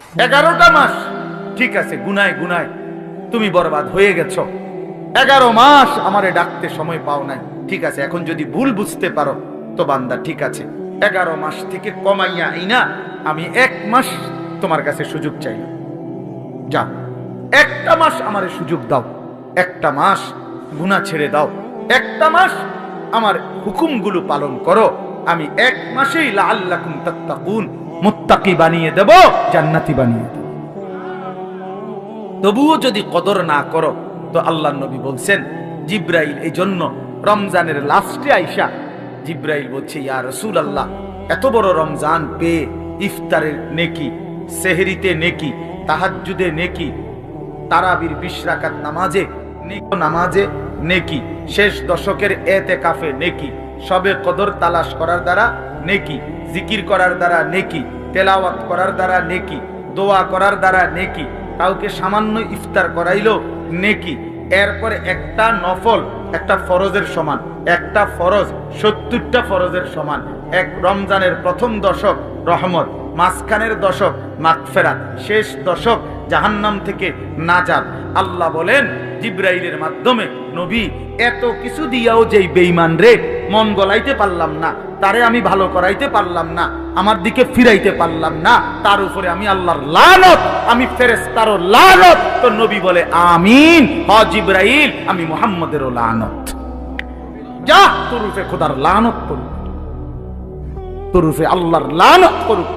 11টা মাস ঠিক আছে, গুনায় গুনায় তুমি বরবাদ হয়ে গেছো। 11 মাস আমারে ডাকতে সময় পাও নাই, ঠিক আছে। এখন যদি ভুল বুঝতে পারো তো বান্দা ঠিক আছে, 11 মাস থেকে কমাইয়া আইনা আমি 1 মাস তোমার কাছে সুযোগ চাই। যা, 1টা মাস আমারে সুযোগ দাও, 1টা মাস গুনাহ ছেড়ে দাও, 1টা মাস আমার হুকুমগুলো পালন করো। আমি 1 মাসেই লাআল্লাকুম তাত্তাকুন মুত্তাকি বানিয়ে দেব, জান্নাতি বানিয়ে দেব। তবুও যদি কদর না করো তো আল্লাহর নবী বলছেন, জিব্রাইল এই জন্য রমজানের লাস্টে আইসা জিব্রাইল বলছে, ইয়া রাসূলুল্লাহ, এত বড় রমজান পেয়ে ইফতারের নেকি, সেহরিতে নেকি, তাহাজ্জুদে নেকি, তারাবির 20 রাকাত নামাজে নেকি, শেষ দশকের এতেকাফে নেকি, সবে কদর তালাশ করার দ্বারা নেকি, জিকির করার দ্বারা নেকি, তেলাওয়াত করার দ্বারা নেকি, দোয়া করার দ্বারা নেকি, কাউকে সামান্য ইফতার করাইলো নেকি, এরপরে একটা নফল একটা ফরজের সমান, একটা ফরজ 70টা ফরজের সমান। এক রমজানের প্রথম দশক রহমত, মাঝখানের দশক মাগফিরাত, শেষ দশক জাহান্নাম থেকে নাজাত। আল্লাহ বলেন জিব্রাইলের মাধ্যমে, নবী এত কিছু দিয়াও যেই বেঈমান রে মন গলাইতে পারলাম না, তারে আমি ভালো করাইতে পারলাম না, আমার দিকে ফিরাইতে পারলাম না, তার উপরে আমি আল্লাহর লানত, আমি ফেরেশতারও লানত। তো নবী বলে আমিন, হ জিব্রাইল, আমি মুহাম্মদেরও লানত। যা, তোর উপরে খোদার লানত করুক, তোর উপরে আল্লাহর লানত করুক।